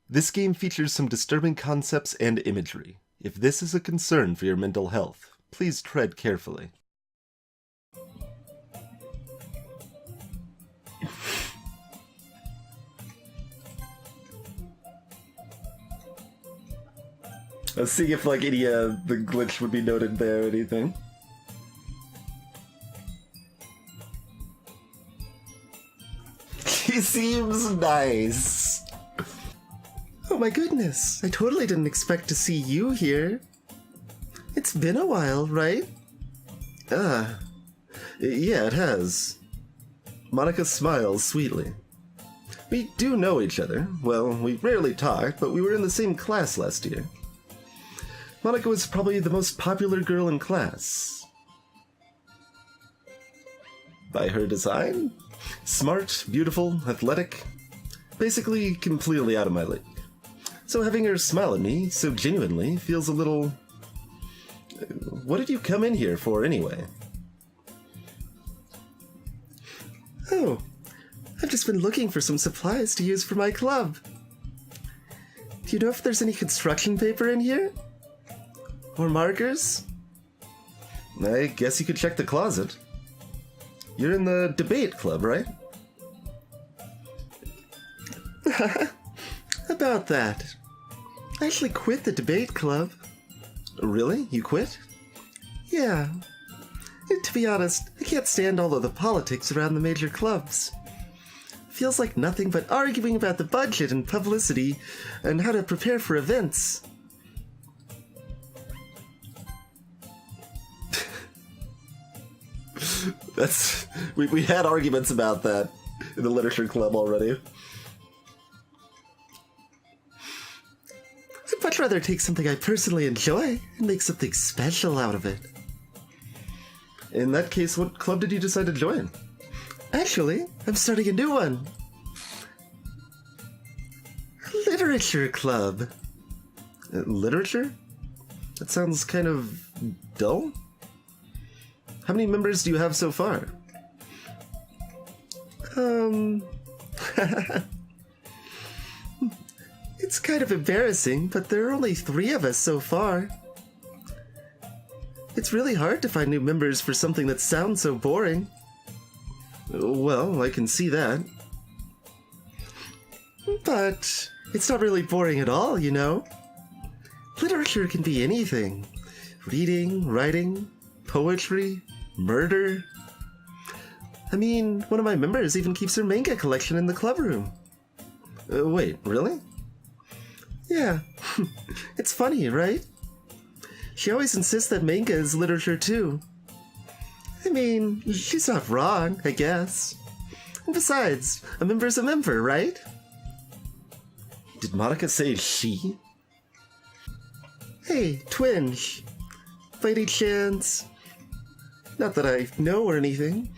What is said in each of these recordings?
This game features some disturbing concepts and imagery. If this is a concern for your mental health, please tread carefully. Let's see if like any the glitch would be noted there or anything. He seems nice. Oh my goodness, I totally didn't expect to see you here. It's been a while, right? Yeah, it has. Monika smiles sweetly. We do know each other. Well, we rarely talk, but we were in the same class last year. Monika was probably the most popular girl in class. By her design? Smart, beautiful, athletic. Basically, completely out of my league. So having her smile at me so genuinely feels a little... What did you come in here for anyway? Oh, I've just been looking for some supplies to use for my club. Do you know if there's any construction paper in here? Or markers? I guess you could check the closet. You're in the debate club, right? About that. I actually quit the debate club. Really? You quit? Yeah. To be honest, I can't stand all of the politics around the major clubs. Feels like nothing but arguing about the budget and publicity and how to prepare for events. We had arguments about that in the literature club already. I'd much rather take something I personally enjoy and make something special out of it. In that case, what club did you decide to join? Actually, I'm starting a new one. Literature club. Literature? That sounds kind of dull. How many members do you have so far? It's kind of embarrassing, but there are only 3 of us so far. It's really hard to find new members for something that sounds so boring. Well, I can see that. But it's not really boring at all, you know? Literature can be anything. Reading, writing, poetry, murder. I mean, one of my members even keeps her manga collection in the club room. Wait, really? Yeah. It's funny, right? She always insists that manga is literature too. I mean, she's not wrong, I guess. And besides, a member's a member, right? Did Monika say she? Hey, Twinge. By any chance... Not that I know or anything.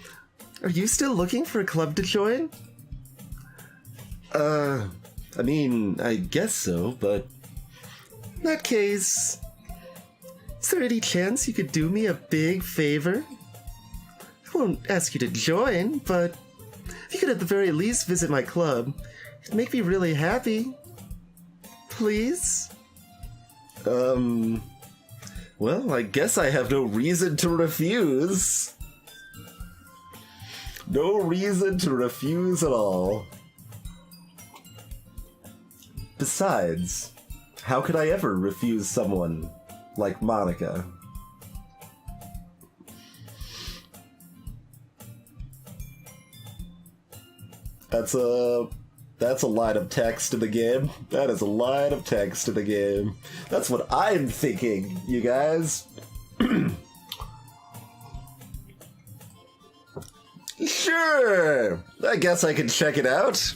Are you still looking for a club to join? I mean, I guess so, but... In that case... Is there any chance you could do me a big favor? I won't ask you to join, but... If you could at the very least visit my club, it'd make me really happy. Please? Well, I guess I have no reason to refuse. No reason to refuse at all. Besides, how could I ever refuse someone like Monika? That's a line of text in the game. That is a line of text in the game. That's what I'm thinking, you guys. Sure! I guess I can check it out.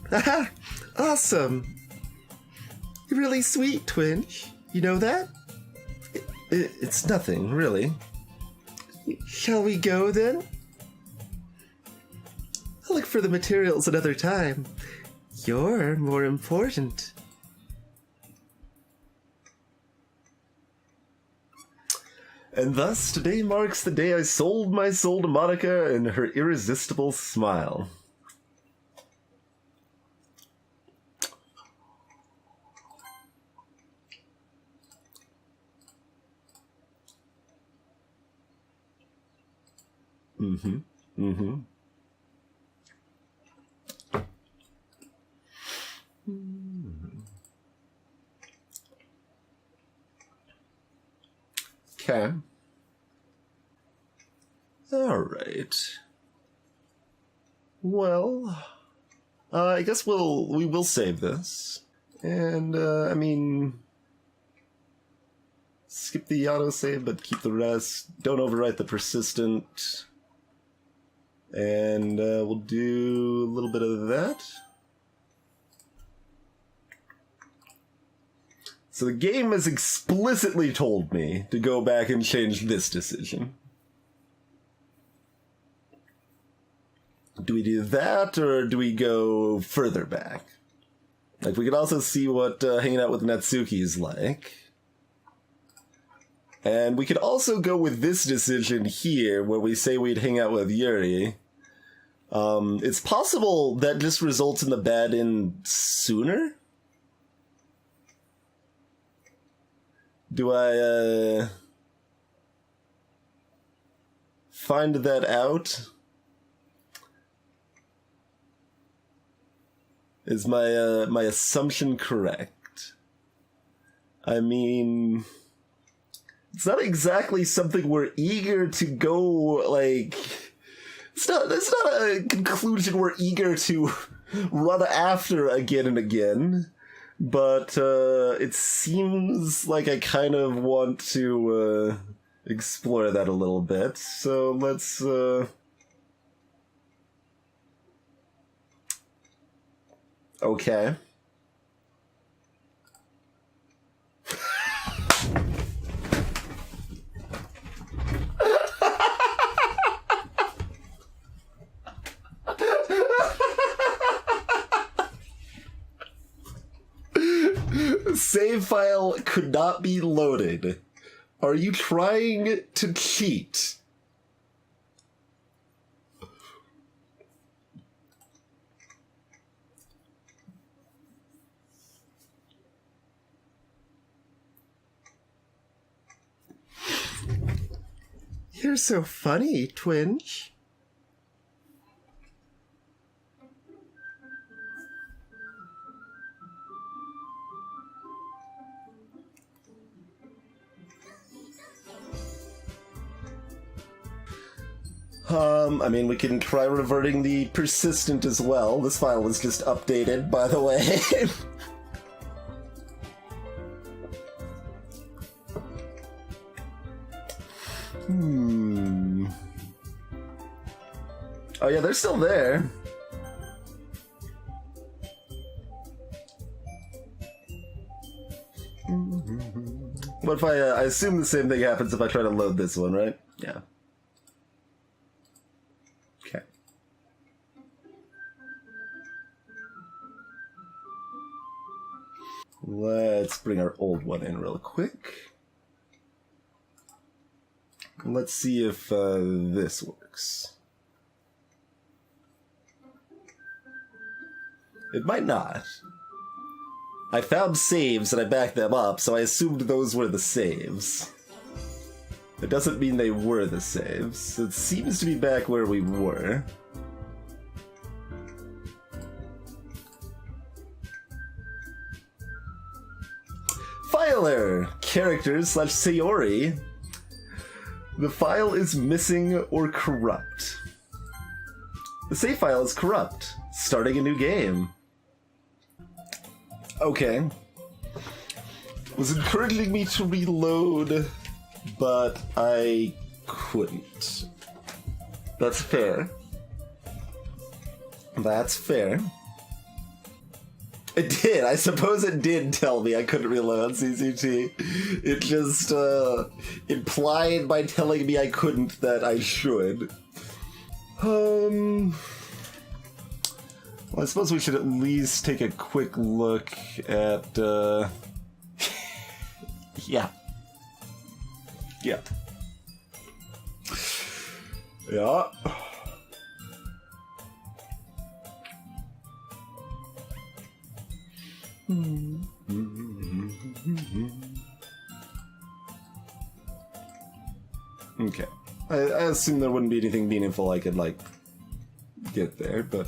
Haha! Awesome! You're really sweet, Twinge. You know that? It's nothing, really. Shall we go, then? I'll look for the materials another time. You're more important. And thus, today marks the day I sold my soul to Monika and her irresistible smile. Mm-hmm. Mm-hmm. Okay. All right. Well, I guess we will save this, and I mean, skip the autosave, but keep the rest. Don't overwrite the persistent, and we'll do a little bit of that. So the game has explicitly told me to go back and change this decision. Do we do that, or do we go further back? Like, we could also see what hanging out with Natsuki is like. And we could also go with this decision here, where we say we'd hang out with Yuri. It's possible that just results in the bad end sooner? Do I, find that out? Is my assumption correct? I mean, it's not exactly something we're eager to go, like, it's not a conclusion we're eager to run after again and again, but it seems like I kind of want to explore that a little bit, so let's okay. Save file could not be loaded. Are you trying to cheat? You're so funny, Twinge. I mean, we can try reverting the persistent as well. This file was just updated, by the way. Oh yeah, they're still there. What if I assume the same thing happens if I try to load this one, right? Yeah. Okay. Let's bring our old one in real quick. Let's see if this works. It might not. I found saves and I backed them up, so I assumed those were the saves. It doesn't mean they were the saves. It seems to be back where we were. File error! Characters / Sayori. The file is missing or corrupt. The save file is corrupt. Starting a new game. Okay. Was encouraging me to reload, but I couldn't. That's fair. That's fair. It did. I suppose it did tell me I couldn't reload on CCT. It just implied by telling me I couldn't that I should. Well, I suppose we should at least take a quick look at, yeah. Yeah. Yeah. Okay. I assume there wouldn't be anything meaningful I could, like, get there, but...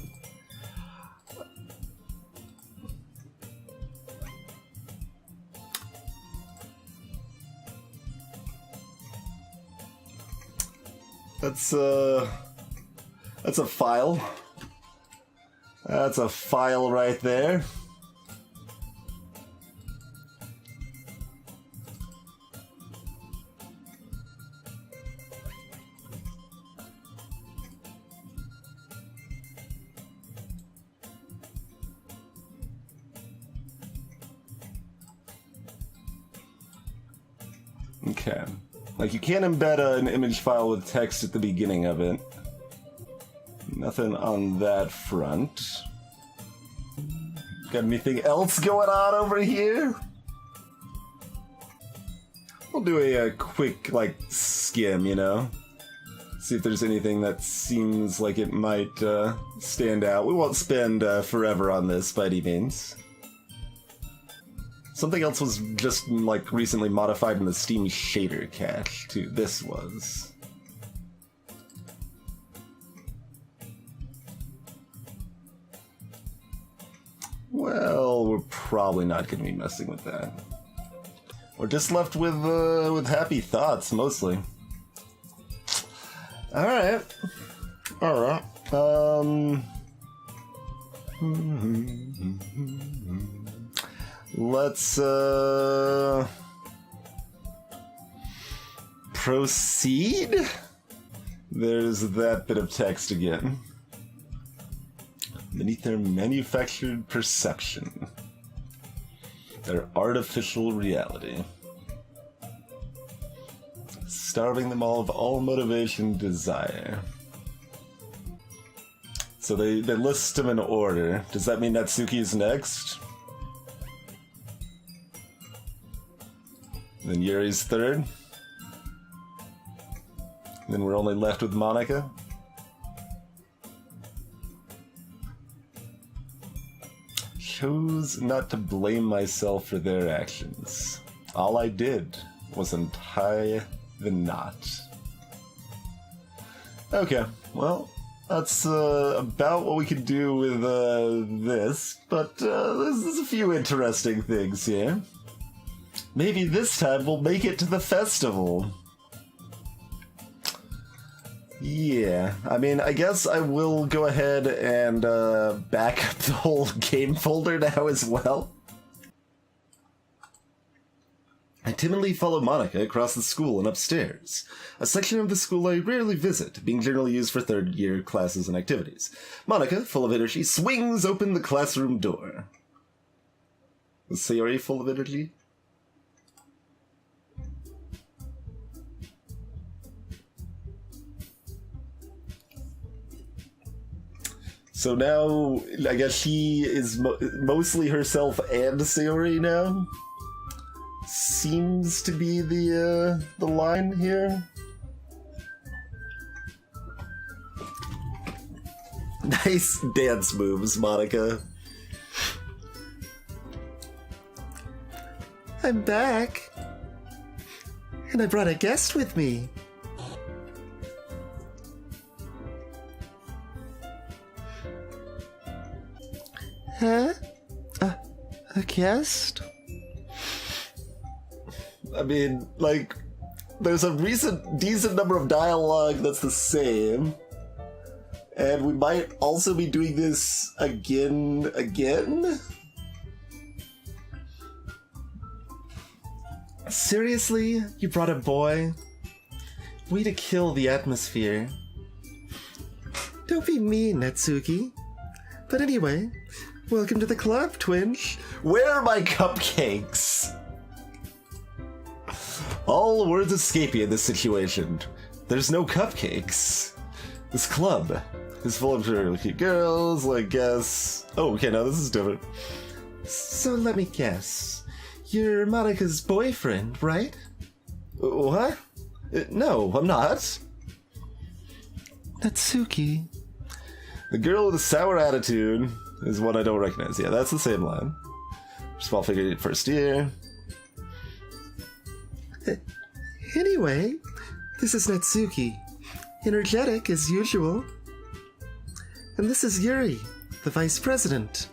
That's a file. That's a file right there. Okay. Like, you can't embed an image file with text at the beginning of it. Nothing on that front. Got anything else going on over here? We'll do a quick, like, skim, you know? See if there's anything that seems like it might stand out. We won't spend forever on this by any means. Something else was just, like, recently modified in the Steam shader cache, too. This was. Well, we're probably not going to be messing with that. We're just left with happy thoughts, mostly. Alright. Alright. Let's, proceed? There's that bit of text again. Beneath their manufactured perception. Their artificial reality. Starving them all of all motivation and desire. So they list them in order. Does that mean Natsuki's next? Then Yuri's third. Then we're only left with Monica. Chose not to blame myself for their actions. All I did was untie the knot. Okay, well, that's about what we could do with this, but there's a few interesting things here. Maybe this time we'll make it to the festival. Yeah, I mean, I guess I will go ahead and back up the whole game folder now as well. I timidly follow Monica across the school and upstairs, a section of the school I rarely visit, being generally used for third-year classes and activities. Monica, full of energy, swings open the classroom door. Was Sayori full of energy? So now, I guess she is mostly herself and Sayori now? Seems to be the line here. Nice dance moves, Monica. I'm back. And I brought a guest with me. Huh? A guest? I mean, like, there's a decent number of dialogue that's the same. And we might also be doing this again? Seriously? You brought a boy? Way to kill the atmosphere. Don't be mean, Natsuki. But anyway, welcome to the club, Twinge. Where are my cupcakes? All words escape me in this situation. There's no cupcakes. This club is full of really cute girls, I guess. Oh, okay, now this is different. So let me guess. You're Monica's boyfriend, right? What? No, I'm not. Natsuki. The girl with a sour attitude is one I don't recognize. Yeah, that's the same line. Small figure first year. Anyway, this is Natsuki, energetic as usual. And this is Yuri, the vice president.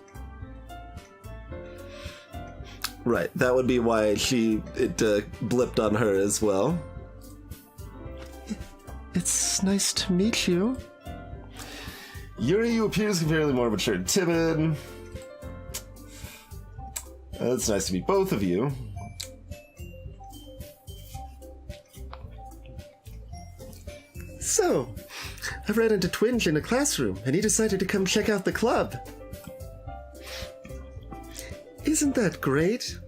Right, that would be why it blipped on her as well. It's nice to meet you. Yuri, you appears comparatively more mature and timid. It's nice to meet both of you. So, I ran into Twinge in a classroom, and he decided to come check out the club. Isn't that great?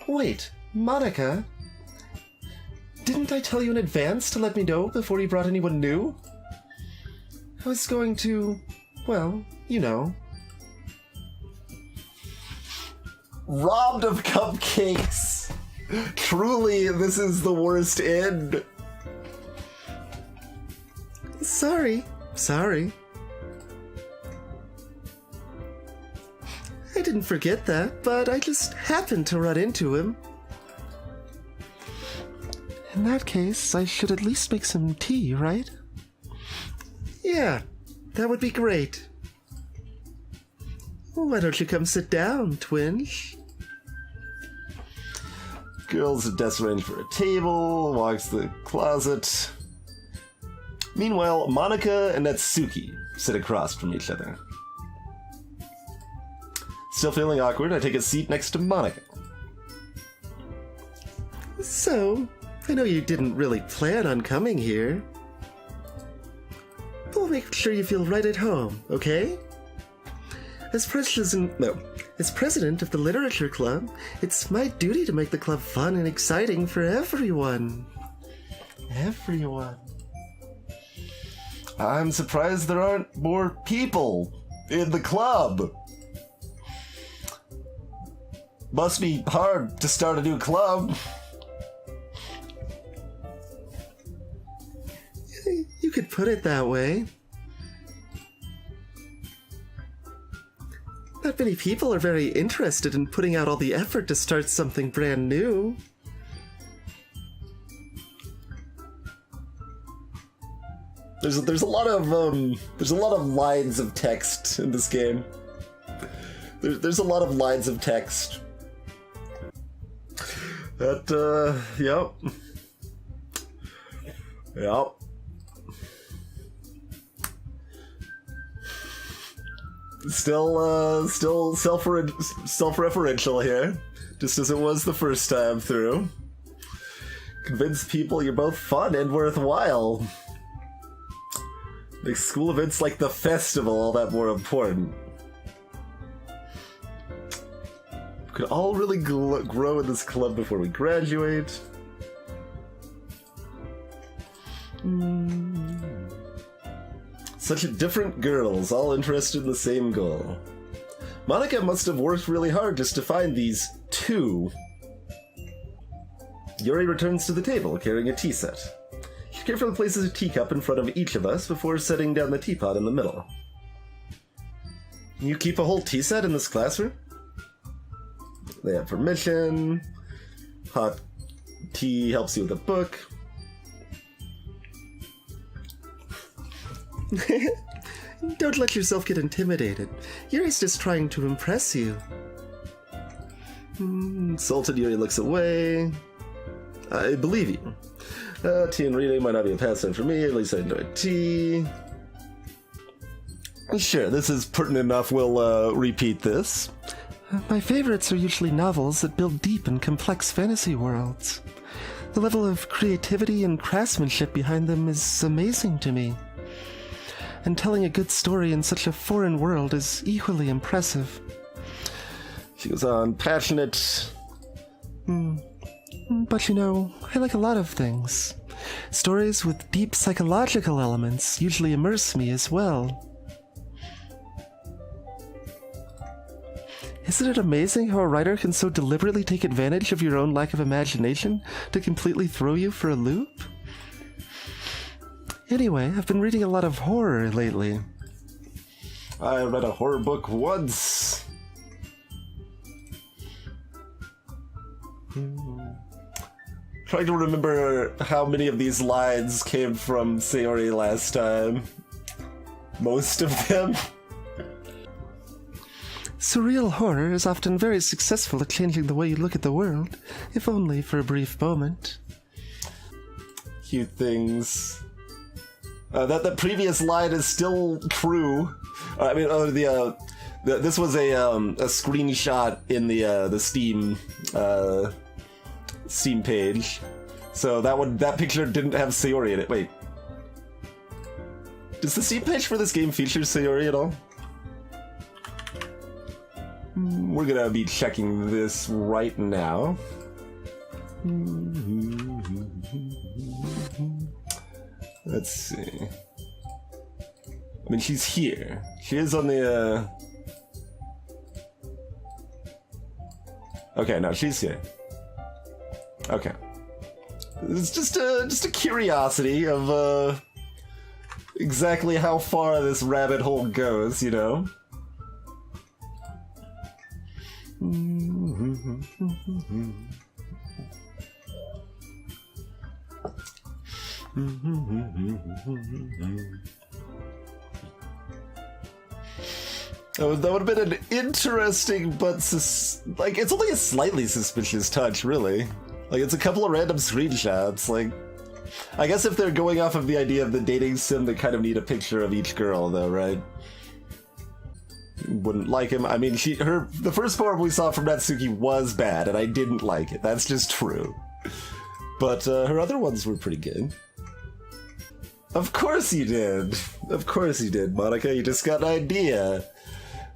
Wait, Monica? Didn't I tell you in advance to let me know before you brought anyone new? I was going to, well, you know. Robbed of cupcakes! Truly, this is the worst end. Sorry. I didn't forget that, but I just happened to run into him. In that case, I should at least make some tea, right? Yeah, that would be great. Why don't you come sit down, Twinge? Girls at desk arrange for a table, walks to the closet. Meanwhile, Monica and Natsuki sit across from each other. Still feeling awkward, I take a seat next to Monica. So, I know you didn't really plan on coming here. But we'll make sure you feel right at home, okay? As president of the Literature Club, it's my duty to make the club fun and exciting for everyone. Everyone. I'm surprised there aren't more people in the club. Must be hard to start a new club. You could put it that way. Not many people are very interested in putting out all the effort to start something brand new. There's a lot of lines of text in this game. There's a lot of lines of text. Yep. Still self-referential here, just as it was the first time through. Convince people you're both fun and worthwhile. Make school events like the festival all that more important. We could all really grow in this club before we graduate. Such different girls, all interested in the same goal. Monica must have worked really hard just to find these two. Yuri returns to the table, carrying a tea set. She carefully places a teacup in front of each of us before setting down the teapot in the middle. You keep a whole tea set in this classroom? They have permission. Hot tea helps you with a book. Don't let yourself get intimidated. Yuri's just trying to impress you. Insulted, Yuri looks away. I believe you. Tea and reading might not be a pastime for me, at least I enjoy tea. Sure, this is pertinent enough, we'll repeat this. My favorites are usually novels that build deep and complex fantasy worlds. The level of creativity and craftsmanship behind them is amazing to me. And telling a good story in such a foreign world is equally impressive. She goes on, passionate. But you know, I like a lot of things. Stories with deep psychological elements usually immerse me as well. Isn't it amazing how a writer can so deliberately take advantage of your own lack of imagination to completely throw you for a loop? Anyway, I've been reading a lot of horror lately. I read a horror book once. Trying to remember how many of these lines came from Sayori last time. Most of them. Surreal horror is often very successful at changing the way you look at the world, if only for a brief moment. Cute things. That previous line is still true. I mean, this was a screenshot in the Steam page. So that picture didn't have Sayori in it. Wait. Does the Steam page for this game feature Sayori at all? We're gonna be checking this right now. Let's see. I mean, she's here. She is on the, Okay, no, she's here. Okay. It's just a curiosity of, exactly how far this rabbit hole goes, you know? That would have been an interesting, but like, it's only a slightly suspicious touch, really. Like, it's a couple of random screenshots. Like, I guess if they're going off of the idea of the dating sim, they kind of need a picture of each girl, though, right? Wouldn't like him. I mean, the first form we saw from Natsuki was bad, and I didn't like it. That's just true. But her other ones were pretty good. Of course you did. Of course you did, Monica. You just got an idea.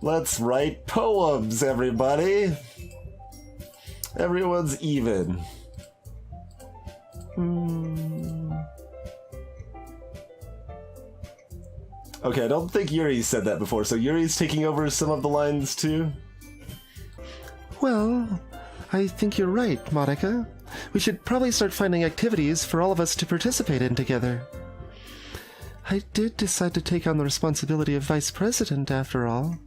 Let's write poems, everybody. Everyone's even. Okay, I don't think Yuri said that before, so Yuri's taking over some of the lines too? Well, I think you're right, Monica. We should probably start finding activities for all of us to participate in together. I did decide to take on the responsibility of vice president, after all.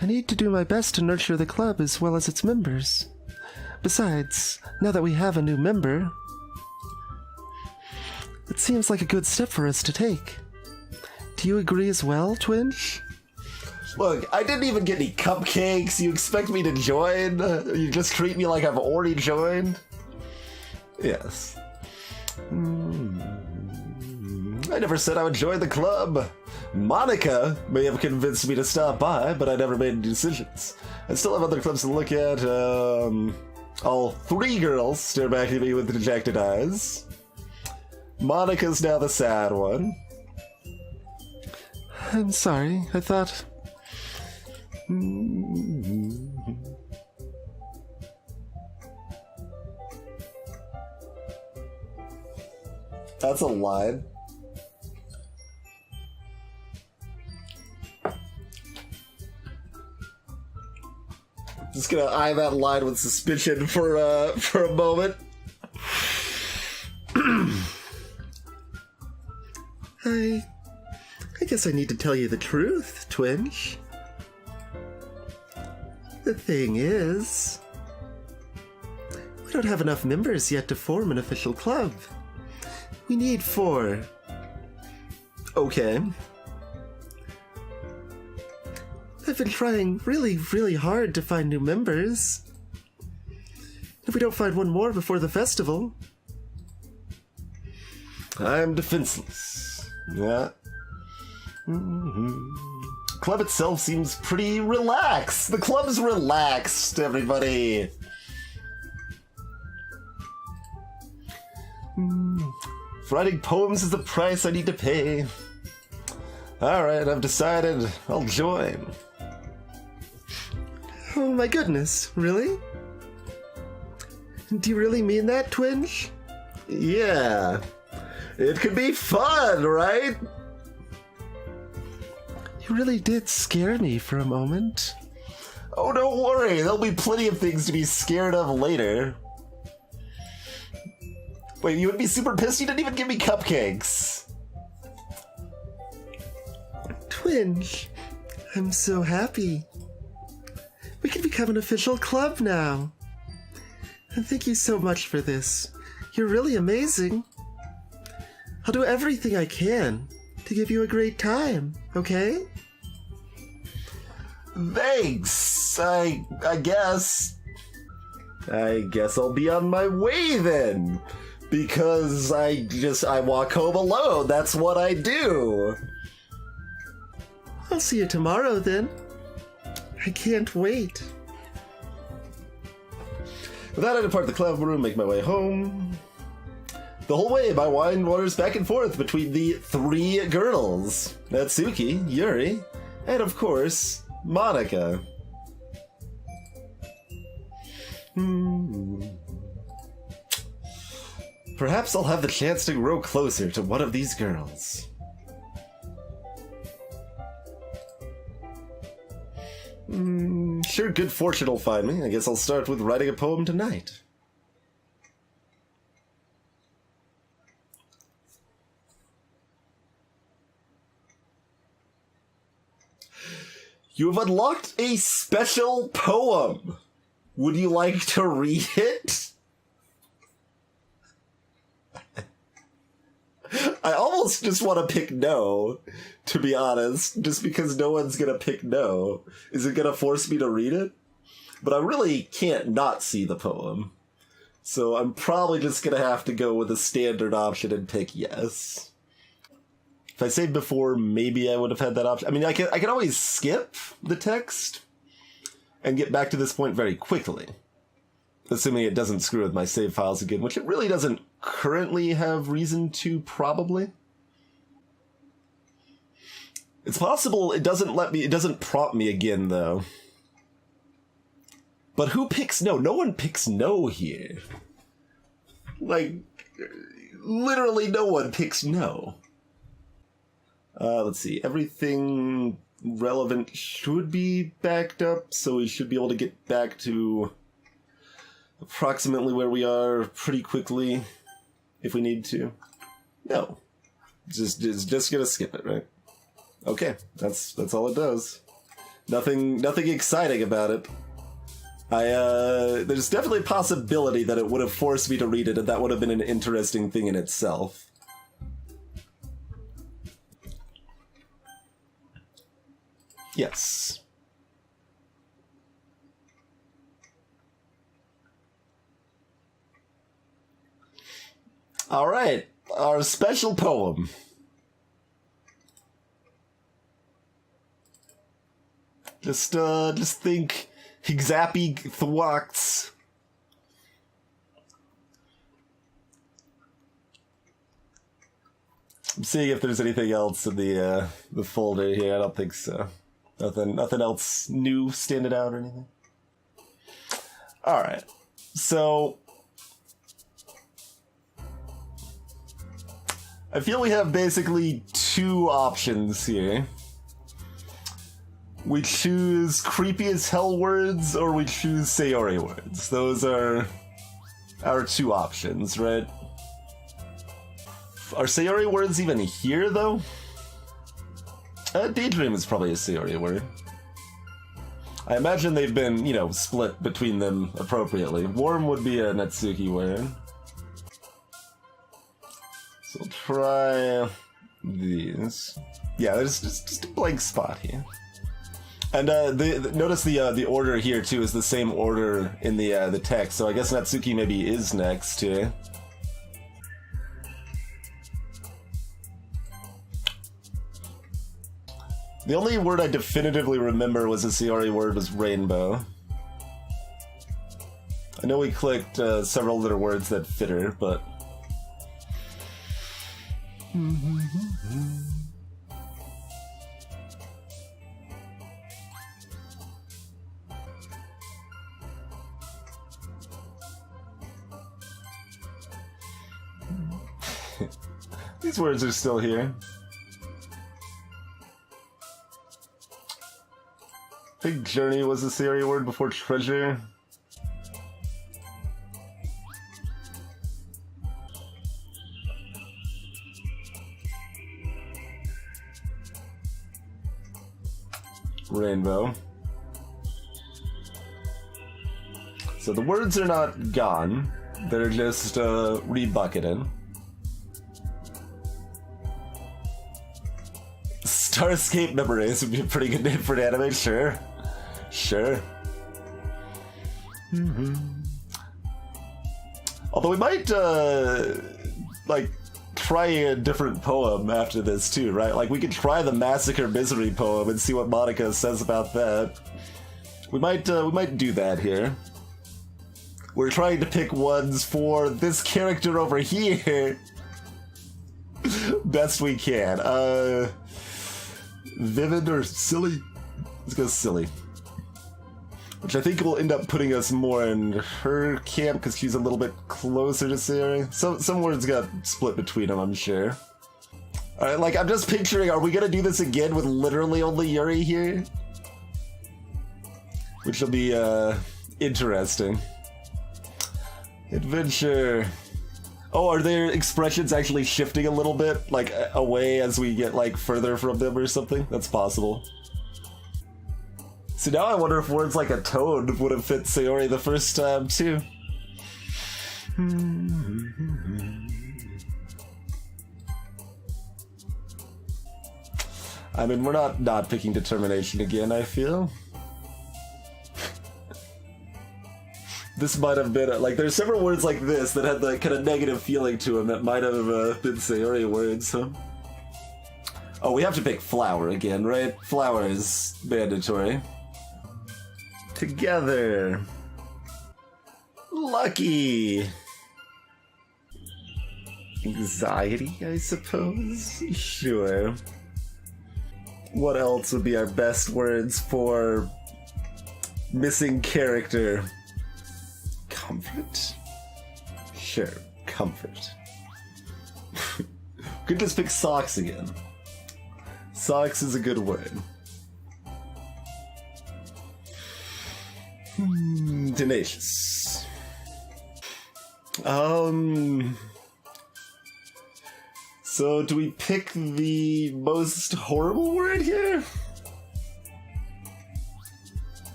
I need to do my best to nurture the club as well as its members. Besides, now that we have a new member, it seems like a good step for us to take. Do you agree as well, Twinge? Look, I didn't even get any cupcakes. You expect me to join? You just treat me like I've already joined? Yes. I never said I would join the club. Monica may have convinced me to stop by, but I never made any decisions. I still have other clubs to look at. All three girls stare back at me with dejected eyes. Monica's now the sad one. I'm sorry, I thought... That's a line. Just gonna eye that line with suspicion for a moment. I guess I need to tell you the truth, Twinge. The thing is, we don't have enough members yet to form an official club. We need 4. Okay. I've been trying really, really hard to find new members. If we don't find one more before the festival... I'm defenseless. Yeah. Club itself seems pretty relaxed. The club's relaxed, everybody. Writing poems is the price I need to pay. Alright, I've decided I'll join. Oh my goodness, really? Do you really mean that, Twinge? Yeah. It could be fun, right? You really did scare me for a moment. Oh, don't worry. There'll be plenty of things to be scared of later. Wait, you would be super pissed you didn't even give me cupcakes. Twinge, I'm so happy. We can become an official club now. And thank you so much for this. You're really amazing. I'll do everything I can to give you a great time, okay? Thanks, I guess. I guess I'll be on my way then. Because I walk home alone. That's what I do. I'll see you tomorrow then. I can't wait. With that, I depart the cloud room, make my way home. The whole way, my mind wanders back and forth between the three girls. Natsuki, Yuri, and of course, Monica. Perhaps I'll have the chance to grow closer to one of these girls. Sure, good fortune will find me. I guess I'll start with writing a poem tonight. You have unlocked a special poem. Would you like to read it? I almost just want to pick no, to be honest, just because no one's going to pick no. Is it going to force me to read it? But I really can't not see the poem. So I'm probably just going to have to go with the standard option and pick yes. If I saved before, maybe I would have had that option. I mean, I can always skip the text and get back to this point very quickly. Assuming it doesn't screw with my save files again, which it really doesn't currently have reason to, probably. It's possible it doesn't prompt me again, though. But who picks no? No one picks no here. Like, literally no one picks no. Let's see. Everything relevant should be backed up, so we should be able to get back to approximately where we are pretty quickly if we need to. No. Just gonna skip it, right? Okay, that's all it does. Nothing exciting about it. There's definitely a possibility that it would have forced me to read it, and that would have been an interesting thing in itself. Yes. All right, our special poem. Just think Higzappy Thwacts. I'm seeing if there's anything else in the folder here. I don't think so. Nothing else new standing out or anything. All right, so I feel we have basically two options here. We choose creepy as hell words, or we choose Sayori words. Those are our two options, right? Are Sayori words even here, though? Daydream is probably a Sayori word. I imagine they've been, split between them appropriately. Warm would be a Natsuki word. So we'll try these. Yeah, there's just a blank spot here. And notice the order here too is the same order in the text. So I guess Natsuki maybe is next here. The only word I definitively remember was a Sayori word was rainbow. I know we clicked several other words that fit her, but these words are still here. I think journey was a Sayori word before treasure. Rainbow. So the words are not gone. They're just rebucketed. Starscape Memories would be a pretty good name for an anime, sure. Sure. Although we might, like, try a different poem after this too, right? Like, we could try the Massacre Misery poem and see what Monica says about that. We might do that here. We're trying to pick ones for this character over here. Best we can. Vivid or silly? Let's go silly. Which I think will end up putting us more in her camp because she's a little bit closer to Sayori. Some words got split between them, I'm sure. Alright, like, I'm just picturing, are we gonna do this again with literally only Yuri here? Which will be, interesting. Adventure. Oh, are their expressions actually shifting a little bit? Like, away as we get, like, further from them or something? That's possible. So now I wonder if words like a toad would have fit Sayori the first time, too. I mean, we're not picking determination again, I feel. This might have been, like, there's several words like this that had the kind of negative feeling to them that might have been Sayori words, huh? Oh, we have to pick flower again, right? Flower is mandatory. Together. Lucky. Anxiety, I suppose? Sure. What else would be our best words for missing character? Comfort? Sure, comfort. Could just pick socks again. Socks is a good word. Tenacious. So do we pick the most horrible word here?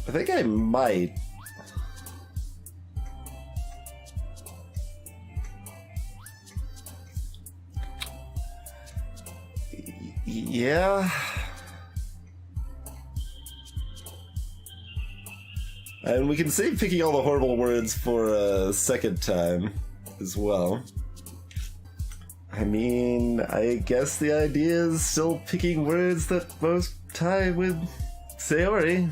I think I might. Yeah. And we can save picking all the horrible words for a second time as well. I mean, I guess the idea is still picking words that most tie with Sayori.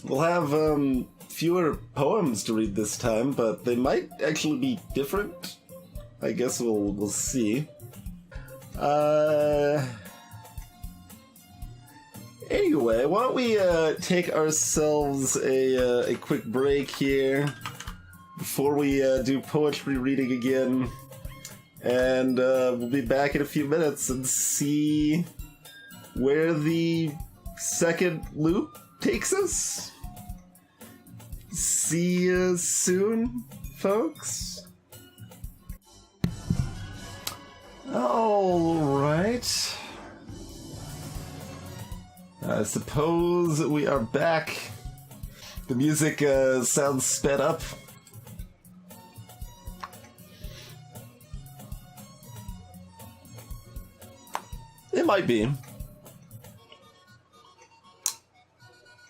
We'll have fewer poems to read this time, but they might actually be different. I guess we'll see. Anyway, why don't we take ourselves a quick break here before we do poetry reading again, and we'll be back in a few minutes and see where the second loop takes us. See you soon, folks. Alright. I suppose we are back. The music sounds sped up. It might be.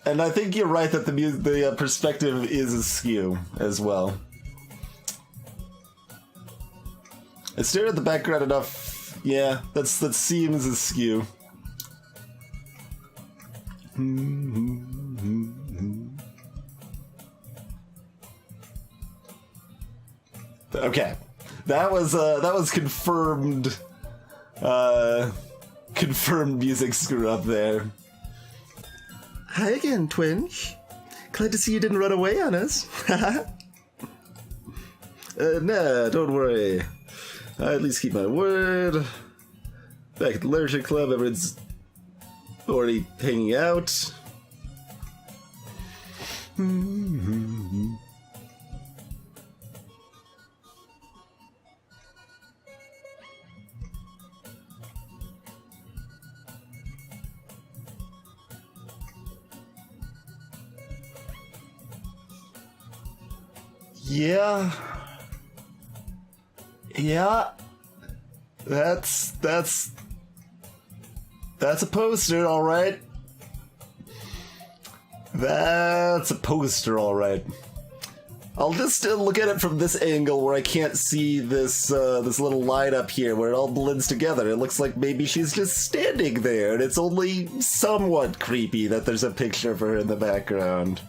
And I think you're right that the perspective is askew as well. I stared at the background enough. Yeah, that seems askew. Okay, that was confirmed. Confirmed music screw up there. Hi again, Twinge. Glad to see you didn't run away on us. Nah, don't worry. I at least keep my word. Back at the Literature Club, everyone's already hanging out. Yeah. Yeah. That's a poster, all right. That's a poster, all right. I'll just look at it from this angle where I can't see this this little line up here where it all blends together. It looks like maybe she's just standing there, and it's only somewhat creepy that there's a picture of her in the background.